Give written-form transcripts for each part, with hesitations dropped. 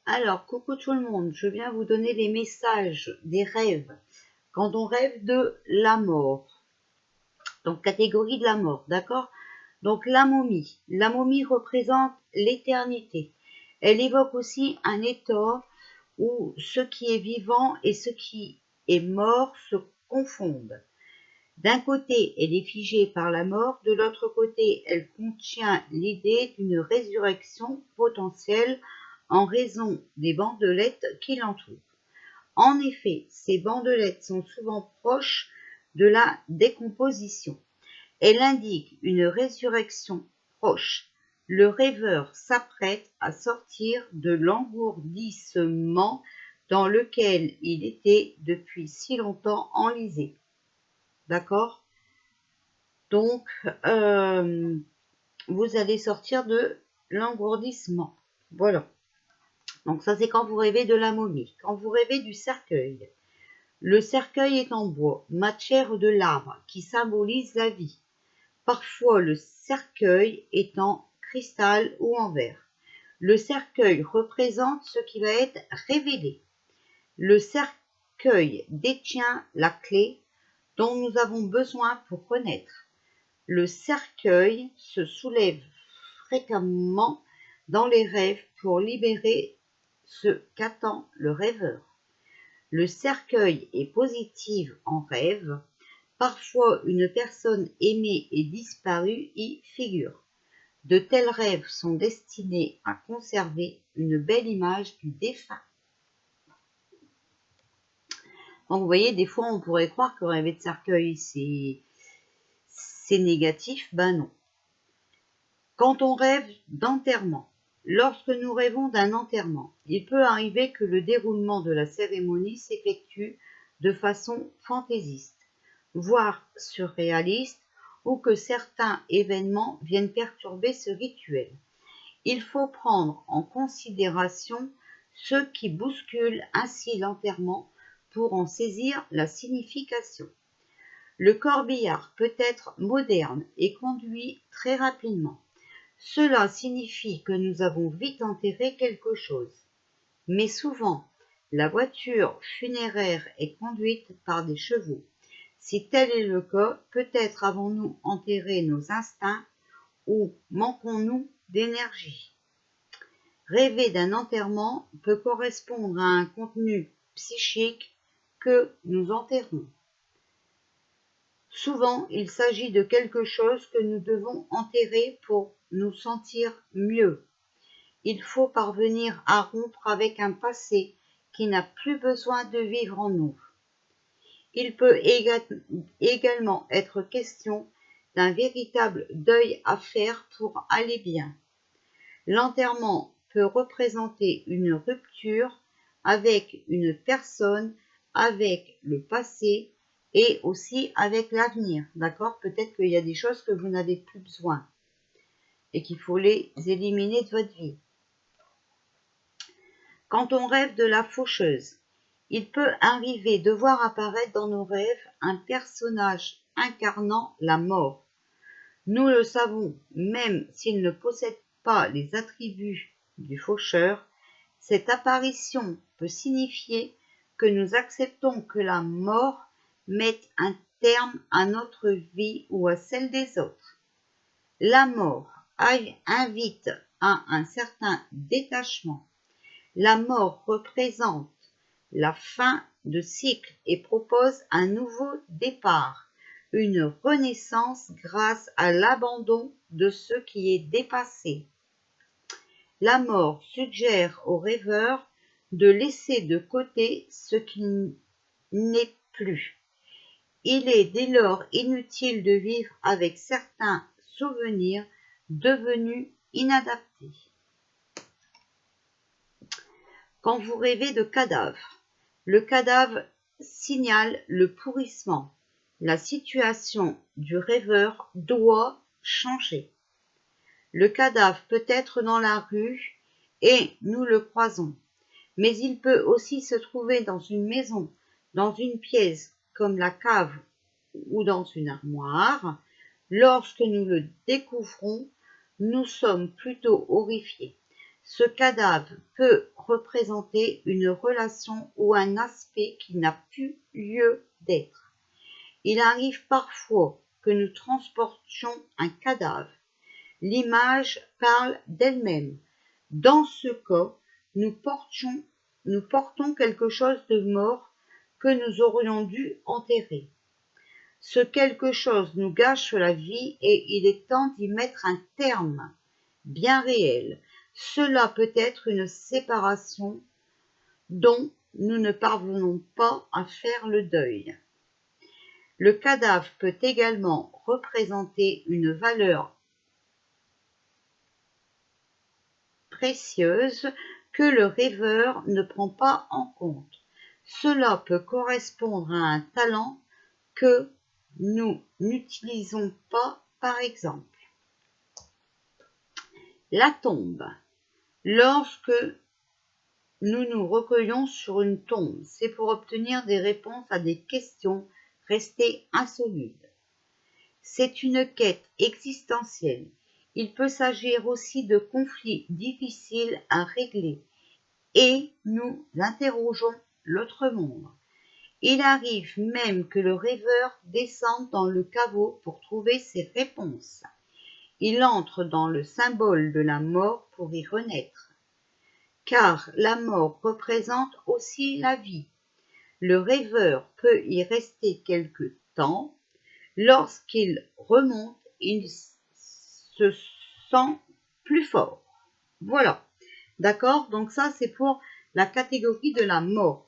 Alors, coucou tout le monde, je viens vous donner les messages des rêves. Quand on rêve de la mort, donc catégorie de la mort, d'accord? Donc la momie représente l'éternité. Elle évoque aussi un état où ce qui est vivant et ce qui est mort se confondent. D'un côté, elle est figée par la mort, de l'autre côté, elle contient l'idée d'une résurrection potentielle en raison des bandelettes qui l'entourent. En effet, ces bandelettes sont souvent proches de la décomposition. Elle indique une résurrection proche. Le rêveur s'apprête à sortir de l'engourdissement dans lequel il était depuis si longtemps enlisé. D'accord? Donc, vous allez sortir de l'engourdissement. Voilà. Donc ça, c'est quand vous rêvez de la momie. Quand vous rêvez du cercueil. Le cercueil est en bois, matière de l'arbre, qui symbolise la vie. Parfois, le cercueil est en cristal ou en verre. Le cercueil représente ce qui va être révélé. Le cercueil détient la clé dont nous avons besoin pour connaître. Le cercueil se soulève fréquemment dans les rêves pour libérer ce qu'attend le rêveur. Le cercueil est positif en rêve. Parfois, une personne aimée et disparue y figure. De tels rêves sont destinés à conserver une belle image du défunt. Donc, vous voyez, des fois, on pourrait croire que rêver de cercueil, c'est négatif. Ben non. Quand on rêve d'enterrement, lorsque nous rêvons d'un enterrement, il peut arriver que le déroulement de la cérémonie s'effectue de façon fantaisiste, voire surréaliste, ou que certains événements viennent perturber ce rituel. Il faut prendre en considération ce qui bouscule ainsi l'enterrement pour en saisir la signification. Le corbillard peut être moderne et conduit très rapidement. Cela signifie que nous avons vite enterré quelque chose. Mais souvent, la voiture funéraire est conduite par des chevaux. Si tel est le cas, peut-être avons-nous enterré nos instincts ou manquons-nous d'énergie. Rêver d'un enterrement peut correspondre à un contenu psychique que nous enterrons. Souvent, il s'agit de quelque chose que nous devons enterrer pour nous sentir mieux. Il faut parvenir à rompre avec un passé qui n'a plus besoin de vivre en nous. Il peut également être question d'un véritable deuil à faire pour aller bien. L'enterrement peut représenter une rupture avec une personne, avec le passé et aussi avec l'avenir. D'accord? Peut-être qu'il y a des choses que vous n'avez plus besoin et qu'il faut les éliminer de votre vie. Quand on rêve de la faucheuse, il peut arriver de voir apparaître dans nos rêves un personnage incarnant la mort. Nous le savons, même s'il ne possède pas les attributs du faucheur, cette apparition peut signifier que nous acceptons que la mort mette un terme à notre vie ou à celle des autres. La mort invite à un certain détachement. La mort représente la fin de cycle et propose un nouveau départ, une renaissance grâce à l'abandon de ce qui est dépassé. La mort suggère au rêveur de laisser de côté ce qui n'est plus. Il est dès lors inutile de vivre avec certains souvenirs devenus inadaptés. Quand vous rêvez de cadavre, le cadavre signale le pourrissement. La situation du rêveur doit changer. Le cadavre peut être dans la rue et nous le croisons, mais il peut aussi se trouver dans une maison, dans une pièce comme la cave ou dans une armoire. Lorsque nous le découvrons, nous sommes plutôt horrifiés. Ce cadavre peut représenter une relation ou un aspect qui n'a plus lieu d'être. Il arrive parfois que nous transportions un cadavre. L'image parle d'elle-même. Dans ce cas, nous portons quelque chose de mort que nous aurions dû enterrer. Ce quelque chose nous gâche la vie et il est temps d'y mettre un terme, bien réel. Cela peut être une séparation dont nous ne parvenons pas à faire le deuil. Le cadavre peut également représenter une valeur précieuse que le rêveur ne prend pas en compte. Cela peut correspondre à un talent que nous n'utilisons pas, par exemple. La tombe. Lorsque nous nous recueillons sur une tombe, c'est pour obtenir des réponses à des questions restées insolubles. C'est une quête existentielle. Il peut s'agir aussi de conflits difficiles à régler et nous interrogeons l'autre monde. Il arrive même que le rêveur descende dans le caveau pour trouver ses réponses. Il entre dans le symbole de la mort pour y renaître. Car la mort représente aussi la vie. Le rêveur peut y rester quelque temps. Lorsqu'il remonte, il se sent plus fort. Voilà. D'accord? Donc ça, c'est pour la catégorie de la mort.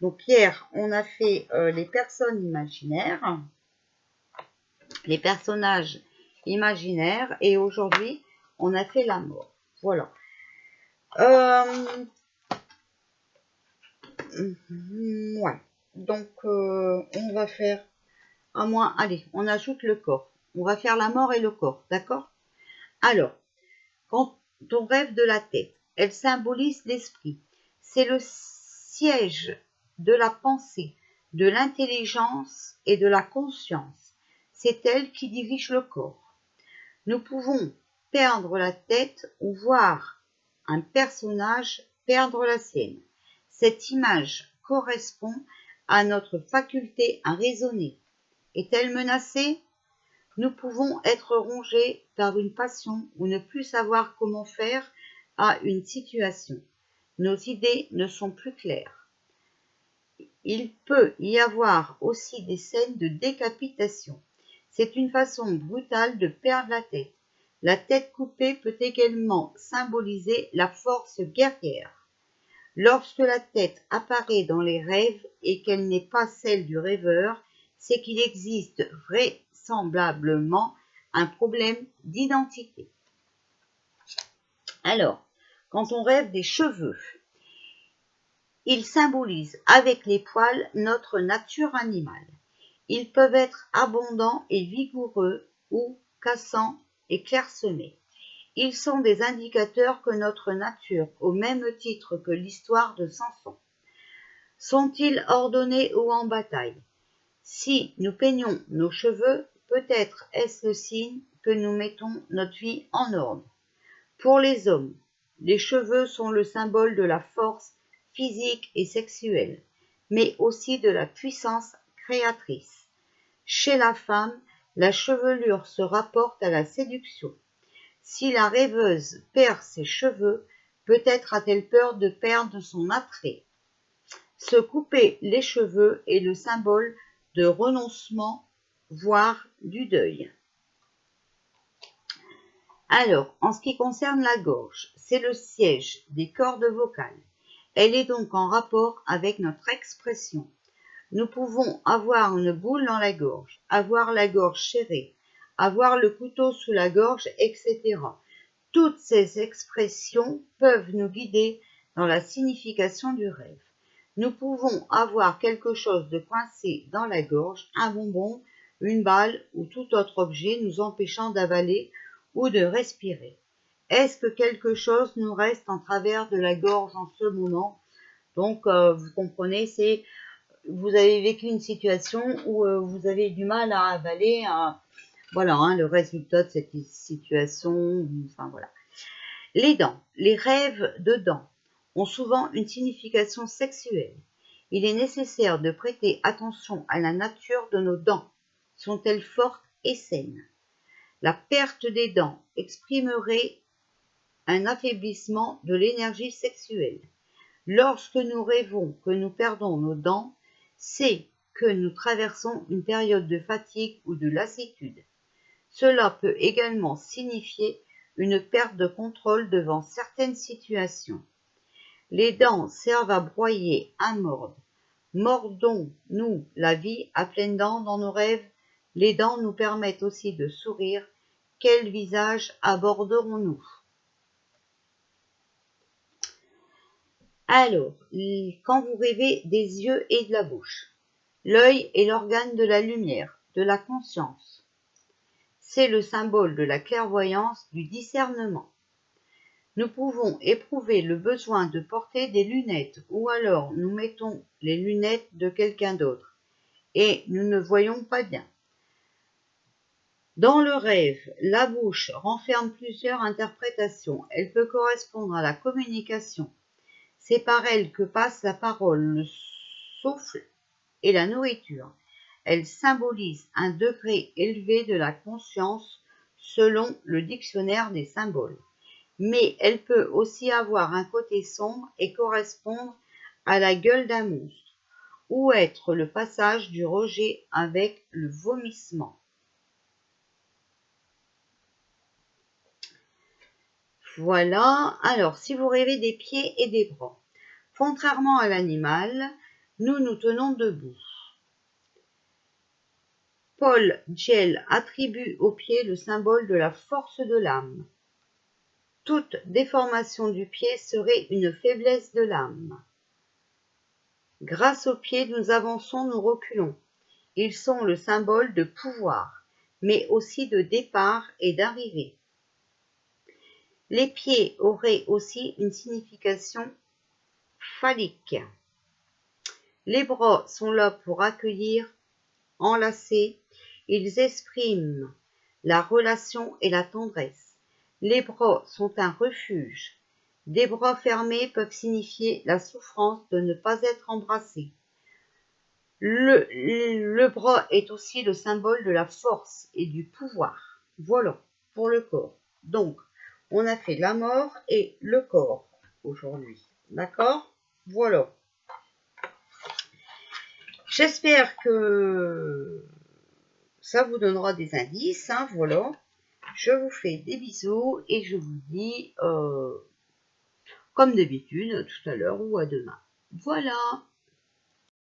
Donc hier, on a fait les personnes imaginaires, les personnages imaginaires, et aujourd'hui, on a fait la mort. Voilà. Ouais. Donc, on va faire, à moins, allez, on ajoute le corps. On va faire la mort et le corps, d'accord? Alors, quand on rêve de la tête, elle symbolise l'esprit. C'est le siège de la pensée, de l'intelligence et de la conscience. C'est elle qui dirige le corps. Nous pouvons perdre la tête ou voir un personnage perdre la sienne. Cette image correspond à notre faculté à raisonner. Est-elle menacée? Nous pouvons être rongés par une passion ou ne plus savoir comment faire à une situation. Nos idées ne sont plus claires. Il peut y avoir aussi des scènes de décapitation. C'est une façon brutale de perdre la tête. La tête coupée peut également symboliser la force guerrière. Lorsque la tête apparaît dans les rêves et qu'elle n'est pas celle du rêveur, c'est qu'il existe vraisemblablement un problème d'identité. Alors, quand on rêve des cheveux, ils symbolisent avec les poils notre nature animale. Ils peuvent être abondants et vigoureux ou cassants et clairsemés. Ils sont des indicateurs que notre nature, au même titre que l'histoire de Samson. Sont-ils ordonnés ou en bataille? Si nous peignons nos cheveux, peut-être est-ce le signe que nous mettons notre vie en ordre. Pour les hommes, les cheveux sont le symbole de la force physique et sexuelle, mais aussi de la puissance créatrice. Chez la femme, la chevelure se rapporte à la séduction. Si la rêveuse perd ses cheveux, peut-être a-t-elle peur de perdre son attrait. Se couper les cheveux est le symbole de renoncement, voire du deuil. Alors, en ce qui concerne la gorge, c'est le siège des cordes vocales. Elle est donc en rapport avec notre expression. Nous pouvons avoir une boule dans la gorge, avoir la gorge serrée, avoir le couteau sous la gorge, etc. Toutes ces expressions peuvent nous guider dans la signification du rêve. Nous pouvons avoir quelque chose de coincé dans la gorge, un bonbon, une balle ou tout autre objet nous empêchant d'avaler ou de respirer. Est-ce que quelque chose nous reste en travers de la gorge en ce moment? Donc, vous comprenez, c'est vous avez vécu une situation où vous avez du mal à avaler, voilà, le résultat de cette situation, enfin voilà. Les dents. Les rêves de dents ont souvent une signification sexuelle. Il est nécessaire de prêter attention à la nature de nos dents. Sont-elles fortes et saines? La perte des dents exprimerait un affaiblissement de l'énergie sexuelle. Lorsque nous rêvons que nous perdons nos dents, c'est que nous traversons une période de fatigue ou de lassitude. Cela peut également signifier une perte de contrôle devant certaines situations. Les dents servent à broyer, à mordre. Mordons-nous la vie à pleines dents dans nos rêves? Les dents nous permettent aussi de sourire. Quel visage aborderons-nous? Alors, quand vous rêvez des yeux et de la bouche, l'œil est l'organe de la lumière, de la conscience. C'est le symbole de la clairvoyance, du discernement. Nous pouvons éprouver le besoin de porter des lunettes ou alors nous mettons les lunettes de quelqu'un d'autre et nous ne voyons pas bien. Dans le rêve, la bouche renferme plusieurs interprétations. Elle peut correspondre à la communication. C'est par elle que passe la parole, le souffle et la nourriture. Elle symbolise un degré élevé de la conscience selon le dictionnaire des symboles. Mais elle peut aussi avoir un côté sombre et correspondre à la gueule d'un monstre, ou être le passage du rejet avec le vomissement. Voilà, alors si vous rêvez des pieds et des bras, contrairement à l'animal, nous nous tenons debout. Paul Djel attribue aux pieds le symbole de la force de l'âme. Toute déformation du pied serait une faiblesse de l'âme. Grâce aux pieds, nous avançons, nous reculons. Ils sont le symbole de pouvoir, mais aussi de départ et d'arrivée. Les pieds auraient aussi une signification phallique. Les bras sont là pour accueillir, enlacer. Ils expriment la relation et la tendresse. Les bras sont un refuge. Des bras fermés peuvent signifier la souffrance de ne pas être embrassé. Le bras est aussi le symbole de la force et du pouvoir. Voilà, pour le corps. Donc, on a fait la mort et le corps aujourd'hui. D'accord? Voilà. J'espère que ça vous donnera des indices. Hein, voilà. Je vous fais des bisous et je vous dis, comme d'habitude, tout à l'heure ou à demain. Voilà.